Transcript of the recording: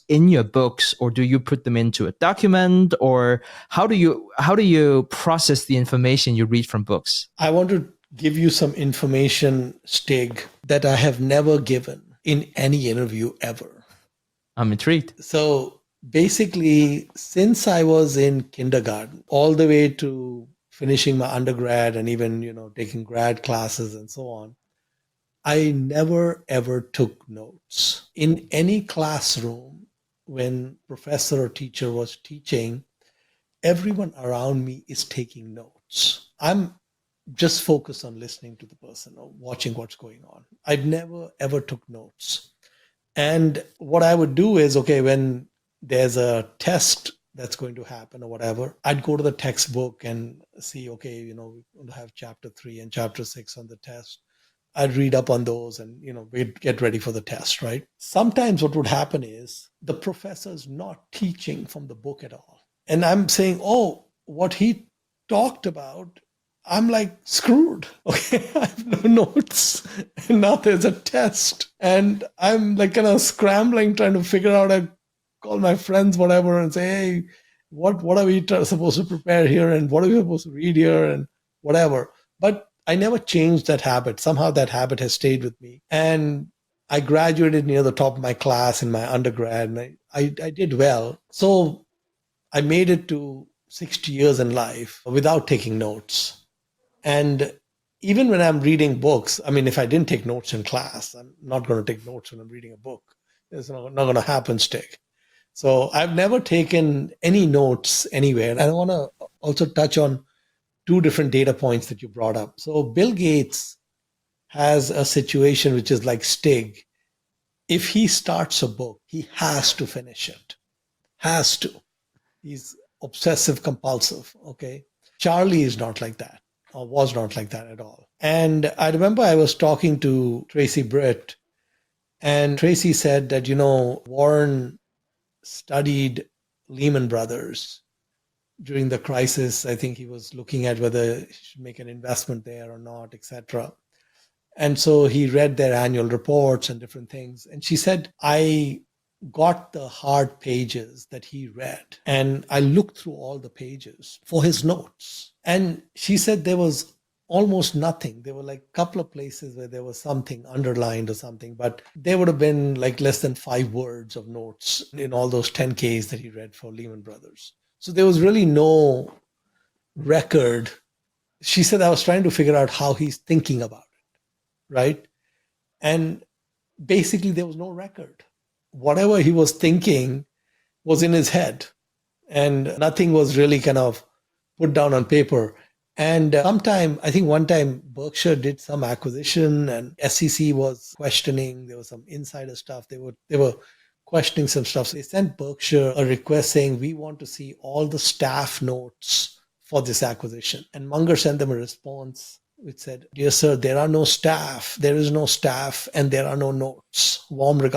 in your books, or do you put them into a document, or how do you process the information you read from books? I want to give you some information, Stig, that I have never given in any interview ever. I'm intrigued. So basically, since I was in kindergarten, all the way to finishing my undergrad and even, taking grad classes and so on, I never ever took notes. In any classroom, when professor or teacher was teaching, everyone around me is taking notes. I'm just focused on listening to the person or watching what's going on. I never ever took notes. And what I would do is, okay, when there's a test that's going to happen or whatever, I'd go to the textbook and see, okay, we're going to have chapter 3 and chapter 6 on the test. I'd read up on those and, we'd get ready for the test, right? Sometimes what would happen is the professor's not teaching from the book at all. And I'm saying, oh, what he talked about, I'm like screwed. Okay, I have no notes. And now there's a test. And I'm like kind of scrambling, trying to figure out, I call my friends, whatever, and say, hey, what are we supposed to prepare here? And what are we supposed to read here? And whatever. But I never changed that habit. Somehow that habit has stayed with me. And I graduated near the top of my class in my undergrad, and I did well. So I made it to 60 years in life without taking notes. And even when I'm reading books, I mean, if I didn't take notes in class, I'm not going to take notes when I'm reading a book. It's not going to happen, Stig. So I've never taken any notes anywhere. And I want to also touch on 2 different data points that you brought up. So Bill Gates has a situation which is like Stig. If he starts a book, he has to finish it. Has to. He's obsessive compulsive. Okay. Charlie is not like that, or was not like that at all. And I remember I was talking to Tracy Britt, and Tracy said that, Warren studied Lehman Brothers during the crisis. I think he was looking at whether he should make an investment there or not, etc. And so he read their annual reports and different things. And she said, I got the hard pages that he read and I looked through all the pages for his notes. And she said there was almost nothing. There were like a couple of places where there was something underlined or something, but there would have been like less than 5 words of notes in all those 10Ks that he read for Lehman Brothers. So there was really no record. She said, I was trying to figure out how he's thinking about it, right? And basically there was no record. Whatever he was thinking was in his head, and nothing was really kind of put down on paper. And I think one time Berkshire did some acquisition and SEC was questioning. There was some insider stuff. They were questioning some stuff. So they sent Berkshire a request saying, we want to see all the staff notes for this acquisition. And Munger sent them a response which said, dear sir, there are no staff, there is no staff, and there are no notes. Warm regards.